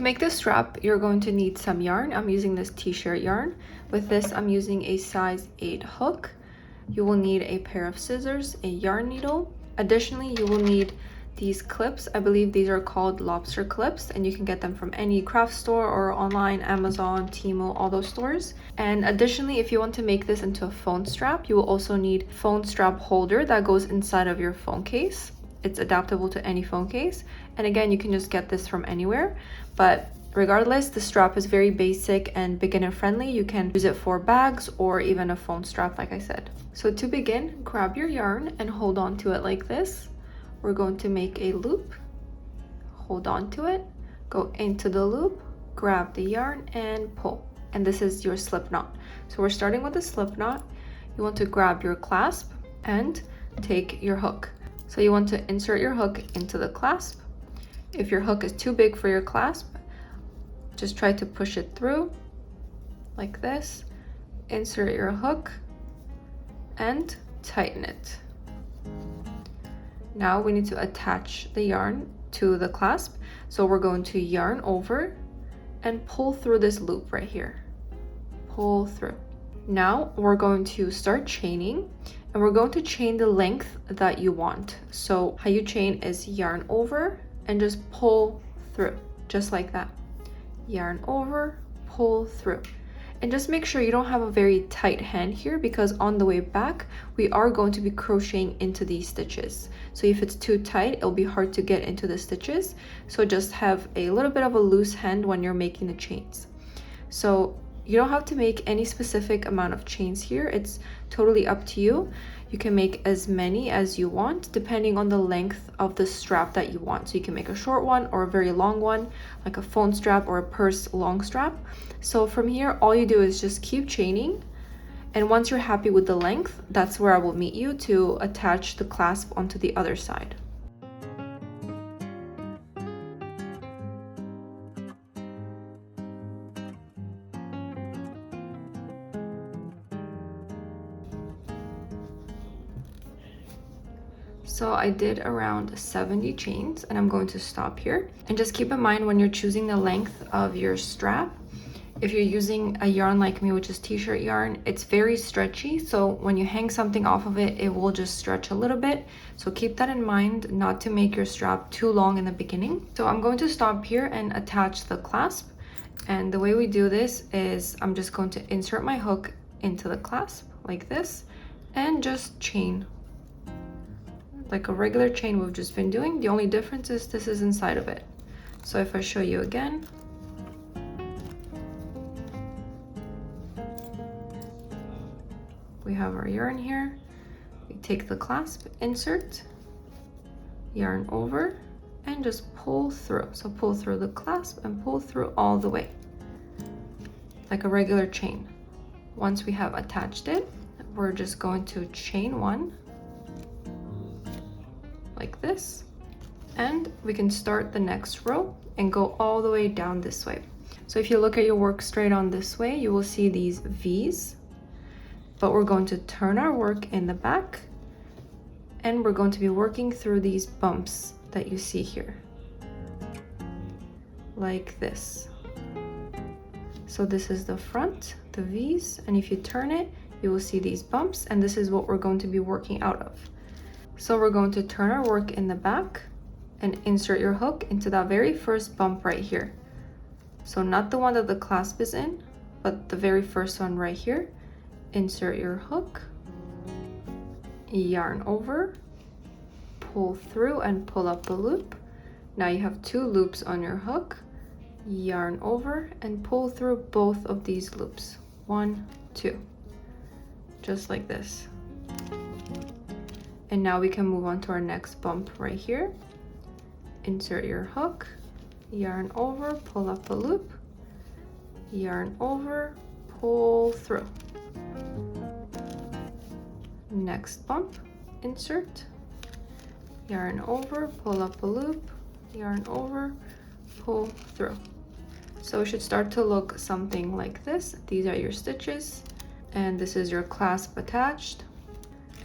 make this strap, you're going to need some yarn. I'm using this t-shirt yarn. With this, I'm using a size 8 hook. You will need a pair of scissors, a yarn needle. Additionally, you will need these clips. I believe these are called lobster clips, and you can get them from any craft store or online, Amazon, Temu, all those stores. And additionally, if you want to make this into a phone strap, you will also need phone strap holder that goes inside of your phone case. It's adaptable to any phone case. And again, you can just get this from anywhere. But regardless, the strap is very basic and beginner friendly. You can use it for bags or even a phone strap, like I said. So to begin, grab your yarn and hold on to it like this. We're going to make a loop, hold on to it, go into the loop, grab the yarn and pull. And this is your slip knot. So we're starting with a slip knot. You want to grab your clasp and take your hook. So you want to insert your hook into the clasp. If your hook is too big for your clasp, just try to push it through like this. Insert your hook and tighten it. Now we need to attach the yarn to the clasp. So we're going to yarn over and pull through this loop right here. Pull through. Now we're going to start chaining, and we're going to chain the length that you want. So how you chain is yarn over and just pull through, just like that. Yarn over, pull through. And just make sure you don't have a very tight hand here, because on the way back, we are going to be crocheting into these stitches. So if it's too tight, it'll be hard to get into the stitches. So just have a little bit of a loose hand when you're making the chains. So you don't have to make any specific amount of chains here. It's totally up to you. You can make as many as you want depending on the length of the strap that you want. So you can make a short one or a very long one, like a phone strap or a purse long strap. So from here, all you do is just keep chaining. And once you're happy with the length, that's where I will meet you to attach the clasp onto the other side. So I did around 70 chains, and I'm going to stop here. And just keep in mind when you're choosing the length of your strap, if you're using a yarn like me, which is t-shirt yarn, it's very stretchy. So when you hang something off of it, it will just stretch a little bit. So keep that in mind, not to make your strap too long in the beginning. So I'm going to stop here and attach the clasp. And the way we do this is I'm just going to insert my hook into the clasp like this and just chain. Like a regular chain we've just been doing. The only difference is this is inside of it. So if I show you again, we have our yarn here. We take the clasp, insert, yarn over, and just pull through. So pull through the clasp and pull through all the way, like a regular chain. Once we have attached it, we're just going to chain one, like this, and we can start the next row and go all the way down this way. So if you look at your work straight on this way, you will see these V's, but we're going to turn our work in the back, and we're going to be working through these bumps that you see here, like this. So this is the front, the V's, and if you turn it, you will see these bumps, and this is what we're going to be working out of. So we're going to turn our work in the back and insert your hook into that very first bump right here. So not the one that the clasp is in, but the very first one right here. Insert your hook, yarn over, pull through and pull up the loop. Now you have 2 loops on your hook, yarn over and pull through both of these loops. 1, 2, just like this. And now we can move on to our next bump right here. Insert your hook, yarn over, pull up a loop, yarn over, pull through. Next bump, insert, yarn over, pull up a loop, yarn over, pull through. So it should start to look something like this. These are your stitches, and this is your clasp attached.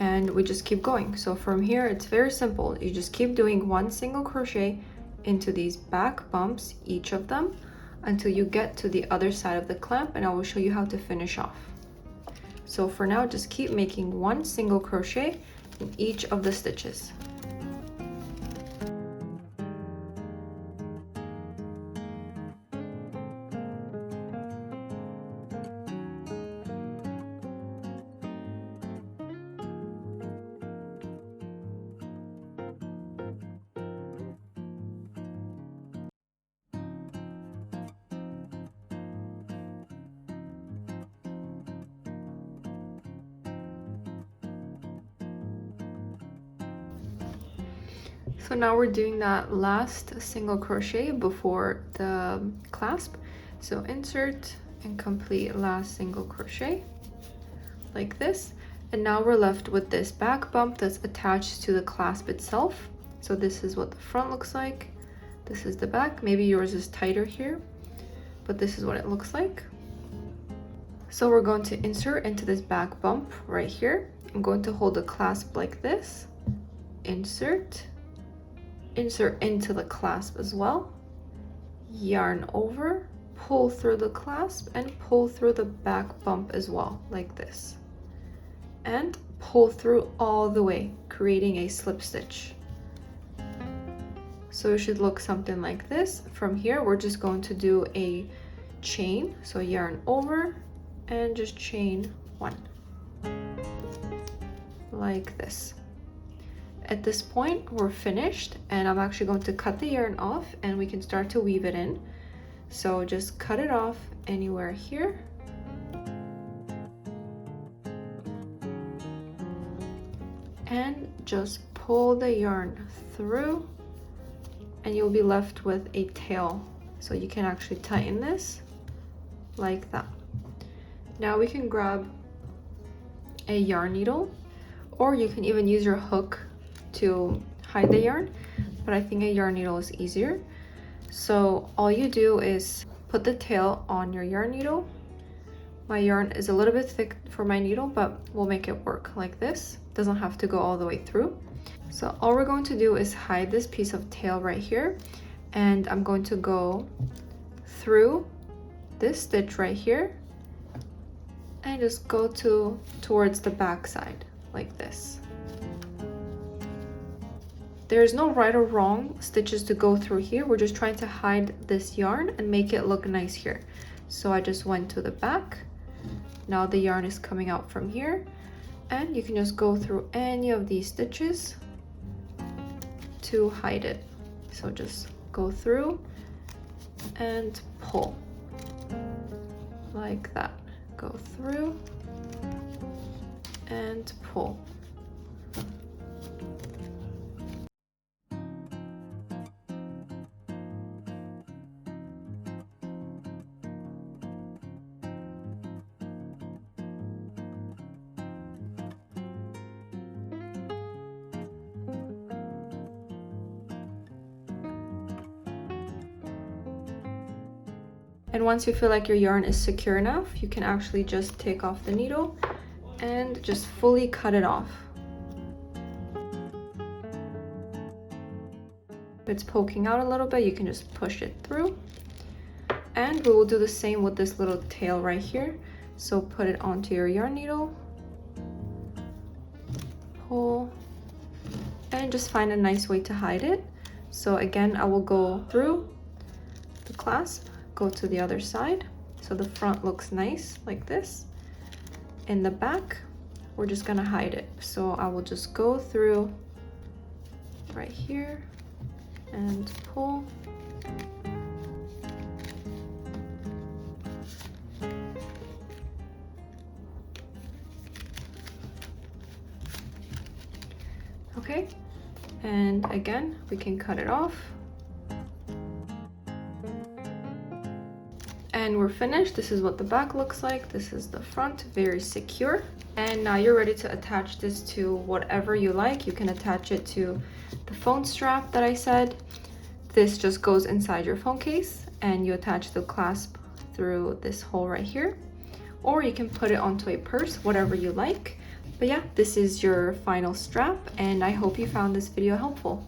And we just keep going. So from here, it's very simple. You just keep doing 1 single crochet into these back bumps, each of them, until you get to the other side of the clamp, and I will show you how to finish off. So for now, just keep making 1 single crochet in each of the stitches. So now we're doing that last single crochet before the clasp. So insert and complete last single crochet like this. And now we're left with this back bump that's attached to the clasp itself. So this is what the front looks like. This is the back. Maybe yours is tighter here, but this is what it looks like. So we're going to insert into this back bump right here. I'm going to hold the clasp like this, insert into the clasp as well, yarn over, pull through the clasp and pull through the back bump as well, like this, and pull through all the way, creating a slip stitch. So it should look something like this. From here, we're just going to do a chain, so yarn over and just chain 1, like this. At this point, we're finished, and I'm actually going to cut the yarn off and we can start to weave it in. So just cut it off anywhere here. And just pull the yarn through and you'll be left with a tail. So you can actually tighten this like that. Now we can grab a yarn needle, or you can even use your hook to hide the yarn, but I think a yarn needle is easier. So all you do is put the tail on your yarn needle. My yarn is a little bit thick for my needle, but we'll make it work like this. Doesn't have to go all the way through. So all we're going to do is hide this piece of tail right here, and I'm going to go through this stitch right here and just go towards the back side like this. There's no right or wrong stitches to go through here. We're just trying to hide this yarn and make it look nice here. So I just went to the back. Now the yarn is coming out from here, and you can just go through any of these stitches to hide it. So just go through and pull like that. Go through and pull. And once you feel like your yarn is secure enough, you can actually just take off the needle and just fully cut it off. If it's poking out a little bit, you can just push it through. And we will do the same with this little tail right here. So put it onto your yarn needle, pull, and just find a nice way to hide it. So again, I will go through the clasp, go to the other side, so the front looks nice like this. In the back, we're just gonna hide it. So I will just go through right here and pull. Okay, and again, we can cut it off. And we're finished. This is what the back looks like. This is the front, very secure. And now you're ready to attach this to whatever you like. You can attach it to the phone strap that I said. This just goes inside your phone case and you attach the clasp through this hole right here. Or you can put it onto a purse, whatever you like. But yeah, this is your final strap, and I hope you found this video helpful.